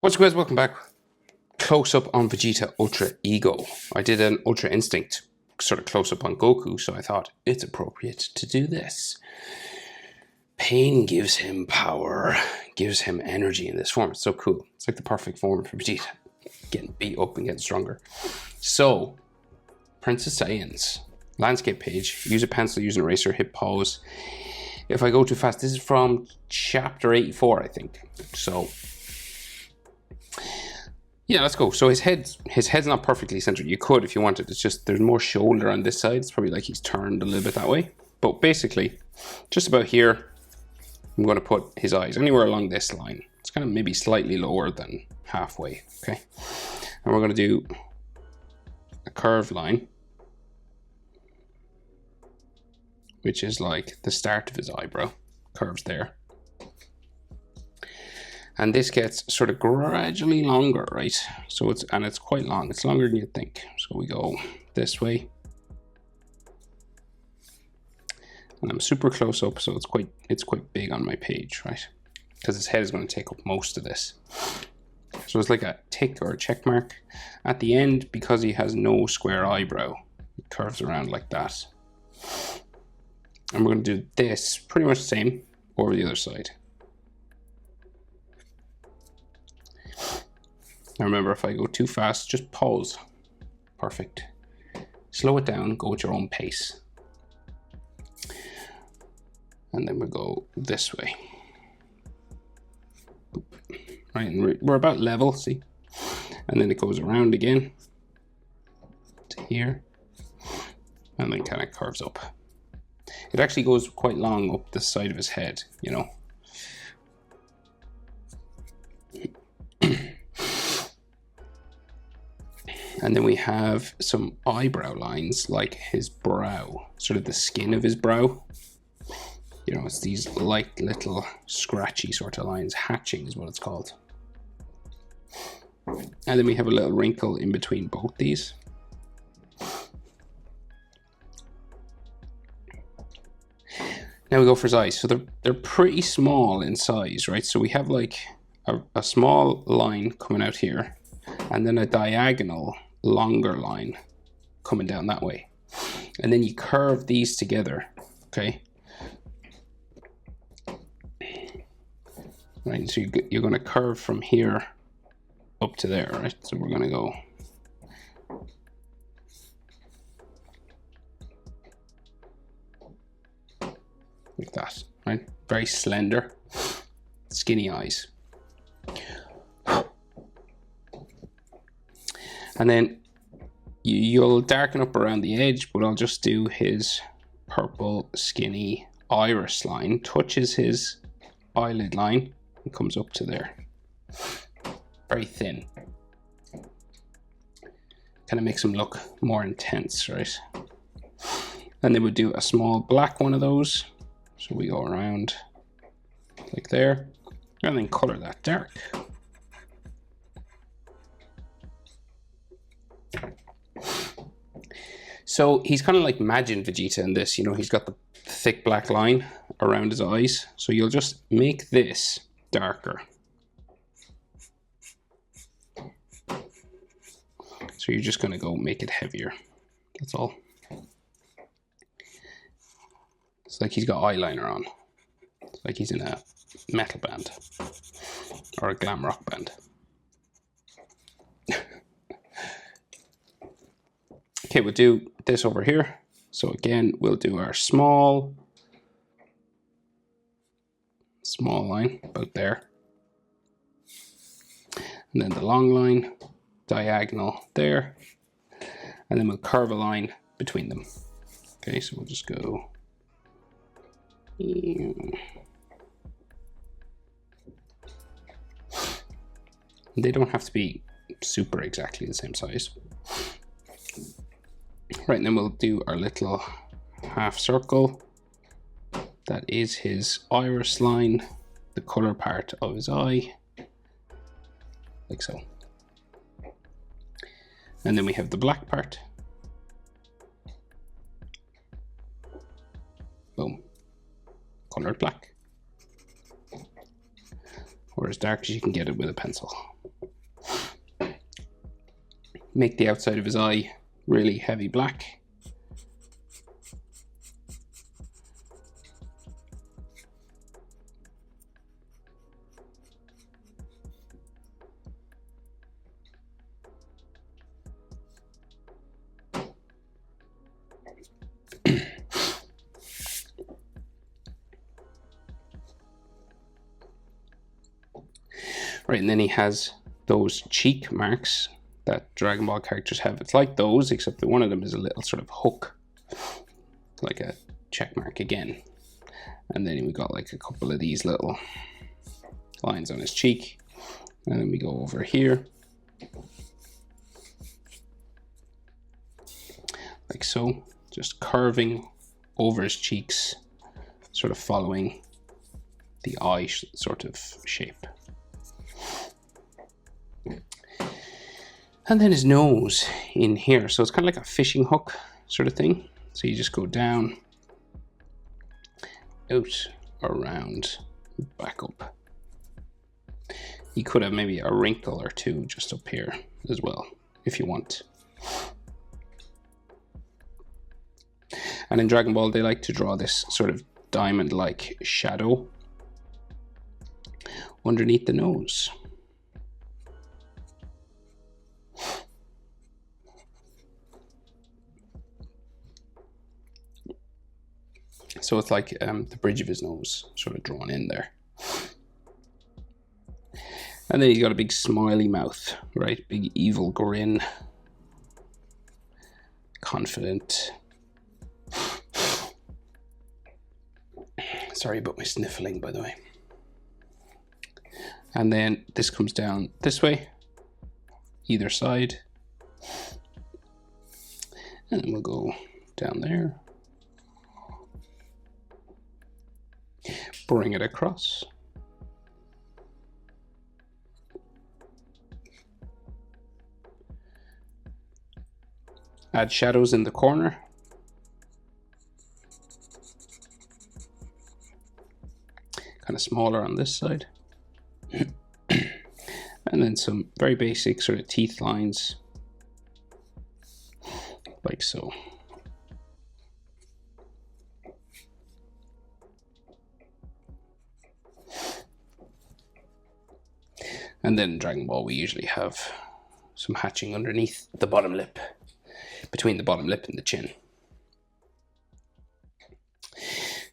What's up guys, welcome back. Close up on Vegeta Ultra Ego. I did an Ultra Instinct sort of close up on Goku, so I thought it's appropriate to do this. Pain gives him power, gives him energy in this form. It's so cool. It's like the perfect form for Vegeta. Getting beat up and getting stronger. So, Princess Saiyan's landscape page. Use a pencil, use an eraser, hit pause. If I go too fast, this is from chapter 84, I think. So, yeah, let's go. So his head's not perfectly centered. You could if you wanted. It's just there's more shoulder on this side. It's probably like he's turned a little bit that way. But basically, just about here, I'm going to put his eyes anywhere along this line. It's kind of maybe slightly lower than halfway. Okay, and we're going to do a curved line, which is like the start of his eyebrow. Curves there. And this gets sort of gradually longer, right? So it's quite long. It's longer than you'd think. So we go this way. And I'm super close up, so it's quite big on my page, right? Because his head is going to take up most of this. So it's like a tick or a check mark. At the end, because he has no square eyebrow, it curves around like that. And we're going to do this pretty much the same over the other side. Now remember, if I go too fast, just pause. Perfect. Slow it down, go at your own pace. And then we'll go this way. Right, and we're about level, see? And then it goes around again to here. And then kind of curves up. It actually goes quite long up the side of his head, you know. And then we have some eyebrow lines, like his brow, sort of the skin of his brow. You know, it's these light little scratchy sort of lines. Hatching is what it's called. And then we have a little wrinkle in between both these. Now we go for his eyes. So they're pretty small in size, right? So we have like a small line coming out here, and then a diagonal longer line coming down that way, and then you curve these together, okay? Right, so you're going to curve from here up to there, right? So we're going to go like that, right? Very slender, skinny eyes. And then you'll darken up around the edge, but I'll just do his purple skinny iris line, touches his eyelid line, and comes up to there. Very thin. Kind of makes him look more intense, right? And then we'll do a small black one of those. So we go around like there, and then color that dark. So he's kind of like Majin Vegeta in this, you know, he's got the thick black line around his eyes. So you'll just make this darker. So you're just going to go make it heavier. That's all. It's like he's got eyeliner on. It's like he's in a metal band or a glam rock band. Okay, we'll do this over here. So again, we'll do our small line about there. And then the long line, diagonal there. And then we'll curve a line between them. Okay, so we'll just go. They don't have to be super exactly the same size. Right, and then we'll do our little half circle. That is his iris line, the color part of his eye, like so. And then we have the black part. Boom. Colored black. Or as dark as you can get it with a pencil. make the outside of his eye really heavy black. Right, and then he has those cheek marks that Dragon Ball characters have. It's like those, except that one of them is a little sort of hook, like a check mark again. And then we got like a couple of these little lines on his cheek. And then we go over here, like so, just curving over his cheeks, sort of following the eye sort of shape. And then his nose in here. So it's kind of like a fishing hook sort of thing. So you just go down, out, around, back up. You could have maybe a wrinkle or two just up here as well, if you want. And in Dragon Ball, they like to draw this sort of diamond-like shadow underneath the nose. So it's like the bridge of his nose sort of drawn in there. And then he's got a big smiley mouth, right? Big evil grin. Confident. Sorry about my sniffling, by the way. And then this comes down this way, either side. And then we'll go down there. Bring it across. Add shadows in the corner. Kind of smaller on this side. And then some very basic sort of teeth lines, like so. And then in Dragon Ball, we usually have some hatching underneath the bottom lip, between the bottom lip and the chin.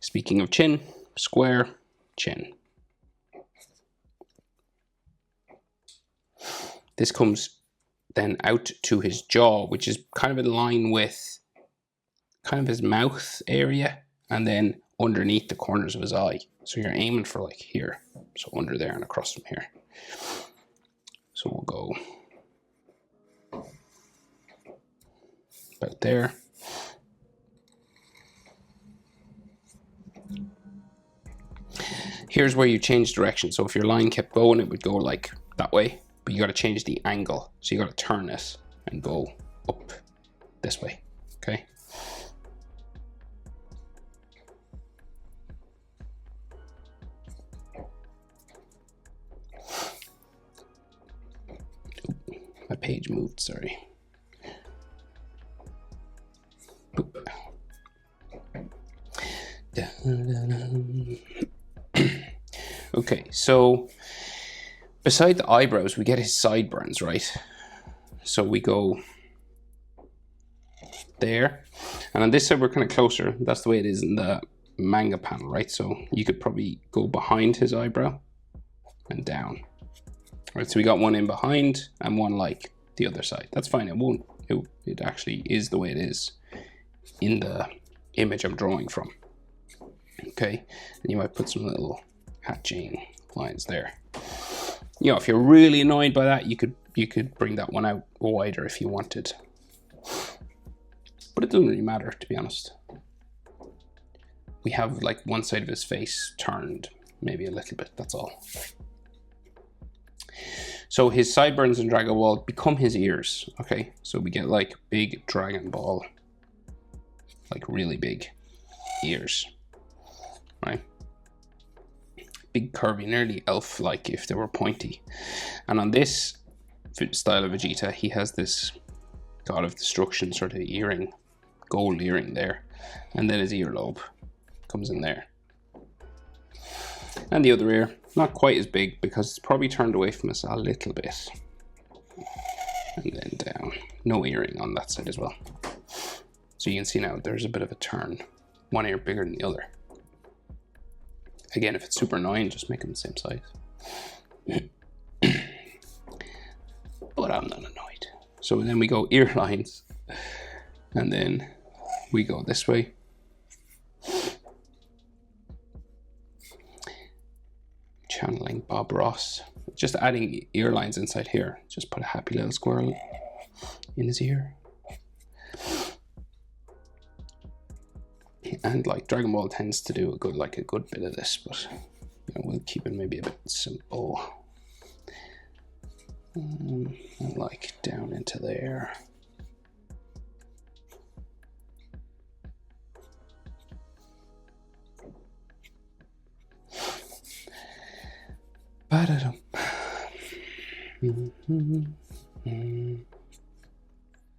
Speaking of chin, square chin. This comes then out to his jaw, which is kind of in line with kind of his mouth area, and then underneath the corners of his eye. So you're aiming for like here, so under there and across from here. So we'll go about there. Here's where you change direction. So if your line kept going, it would go like that way, but you got to change the angle. So you got to turn this and go up this way, okay? My page moved, sorry. Okay, so beside the eyebrows, we get his sideburns, right? So we go there, and on this side we're kind of closer. That's the way it is in the manga panel, right? So you could probably go behind his eyebrow and down. Right, so we got one in behind and one like the other side. That's fine. It actually is the way it is in the image I'm drawing from. Okay, and you might put some little hatching lines there. You know, if you're really annoyed by that, you could bring that one out wider if you wanted. But it doesn't really matter, to be honest. We have like one side of his face turned maybe a little bit, that's all. So his sideburns in Dragon Ball become his ears, okay? So we get like big Dragon Ball, like really big ears, right? Big curvy, nearly elf-like if they were pointy. And on this style of Vegeta, he has this God of Destruction sort of earring, gold earring there. And then his earlobe comes in there. And the other ear, not quite as big because it's probably turned away from us a little bit. And then down. No earring on that side as well. So you can see now there's a bit of a turn. One ear bigger than the other. Again, if it's super annoying, just make them the same size. But I'm not annoyed. So then we go ear lines. And then we go this way. Channeling Bob Ross. Just adding ear lines inside here. Just put a happy little squirrel in his ear. And like Dragon Ball tends to do a good bit of this, but you know, we'll keep it maybe a bit simple. And like down into there.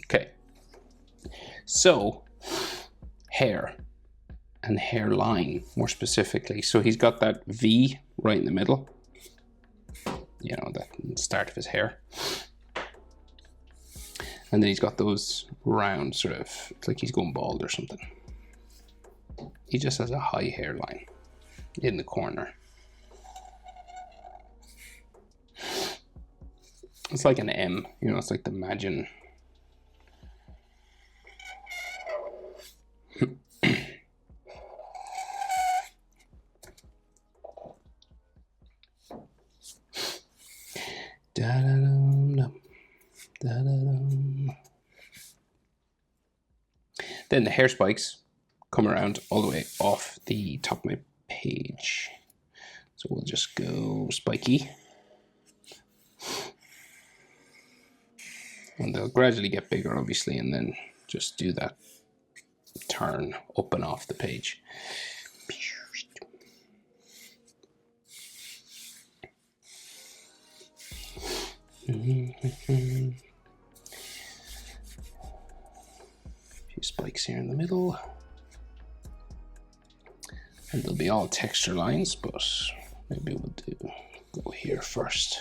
Okay, so hair and hairline more specifically. So he's got that V right in the middle, you know, that start of his hair, and then he's got those round sort of, it's like he's going bald or something. He just has a high hairline in the corner. It's like an M, you know, it's like the Majin. Then the hair spikes come around all the way off the top of my page. So we'll just go spiky. And they'll gradually get bigger, obviously, and then just do that turn up and off the page. A few spikes here in the middle. And they'll be all texture lines, but maybe we'll go here first.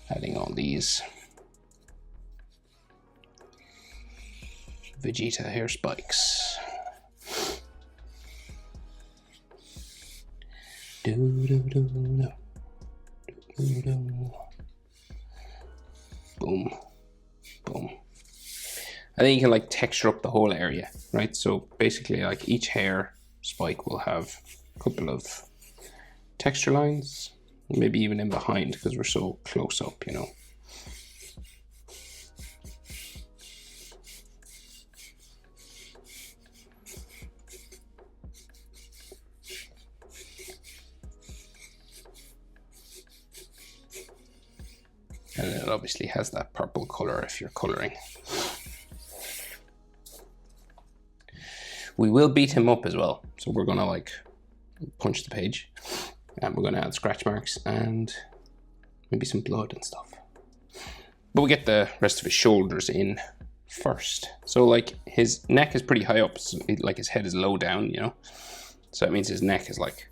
Adding all these Vegeta hair spikes. Boom. Boom. And then you can like texture up the whole area, right? So basically like each hair spike will have a couple of texture lines, maybe even in behind because we're so close up, you know. And it obviously has that purple color if you're coloring. We will beat him up as well. So we're gonna like punch the page and we're gonna add scratch marks and maybe some blood and stuff. But we get the rest of his shoulders in first. So like his neck is pretty high up, so like his head is low down, you know? So that means his neck is like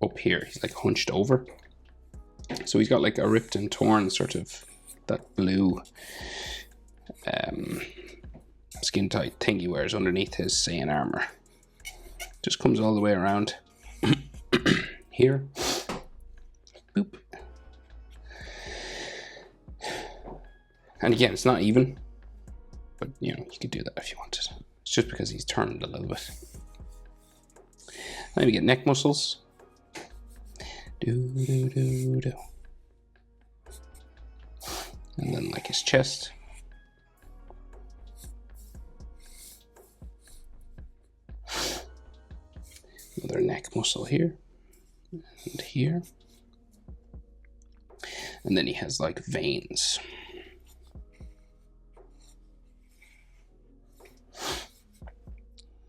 up here. He's like hunched over. So he's got like a ripped and torn sort of that blue skin tight thing he wears underneath his Saiyan armor. Just comes all the way around here. Boop. And again, it's not even, but you know, you could do that if you wanted. It's just because he's turned a little bit. Then we get neck muscles. And then like his chest. Another neck muscle here and here. And then he has like veins.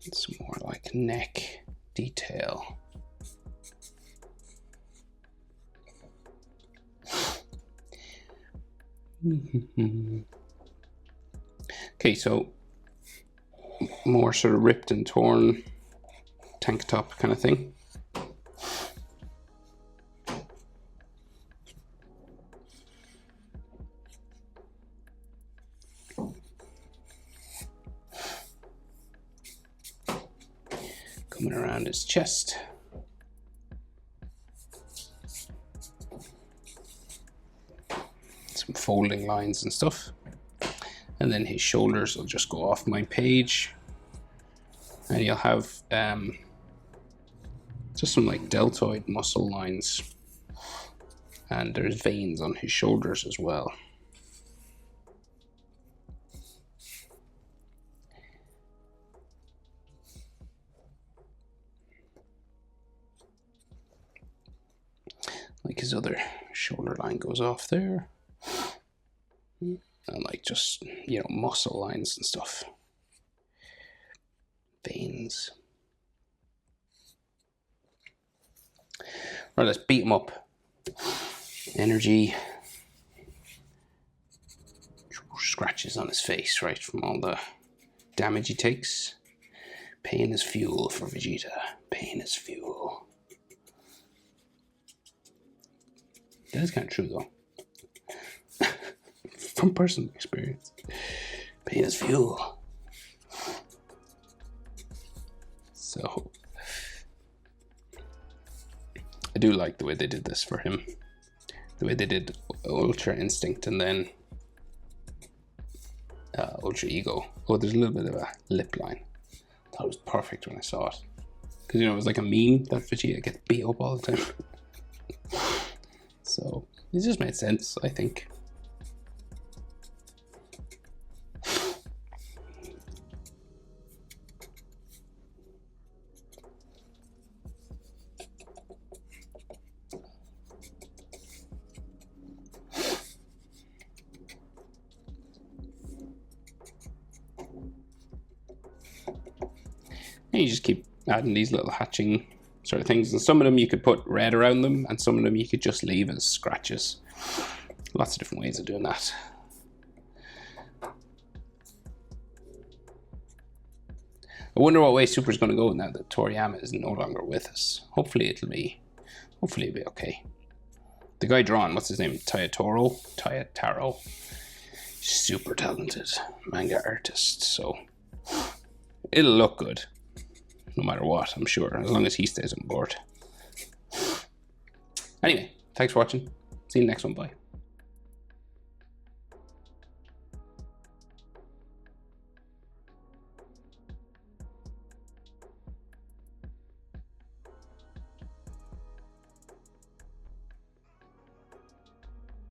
It's more like neck detail. Okay, so more sort of ripped and torn tank top kind of thing. Coming around his chest. Some folding lines and stuff. And then his shoulders will just go off my page. And you'll have just some like deltoid muscle lines. And there's veins on his shoulders as well. Like his other shoulder line goes off there. And like just, you know, muscle lines and stuff. Veins. Right, let's beat him up. Energy. Scratches on his face, right, from all the damage he takes. Pain is fuel for Vegeta. Pain is fuel. That is kind of true, though. From personal experience. Pain is fuel. So, I do like the way they did this for him. The way they did Ultra Instinct and then Ultra Ego. Oh, there's a little bit of a lip line. I thought it was perfect when I saw it. Because, you know, it was like a meme that Vegeta gets beat up all the time. So, it just made sense, I think. And you just keep adding these little hatching sort of things, and some of them you could put red around them, and some of them you could just leave as scratches. Lots of different ways of doing that. I wonder what way Super's going to go now that Toriyama is no longer with us. Hopefully it'll be okay. The guy drawn, what's his name? Tayataro. Super talented manga artist, so it'll look good. No matter what, I'm sure, as long as he stays on board. Anyway, thanks for watching. See you next one. Bye.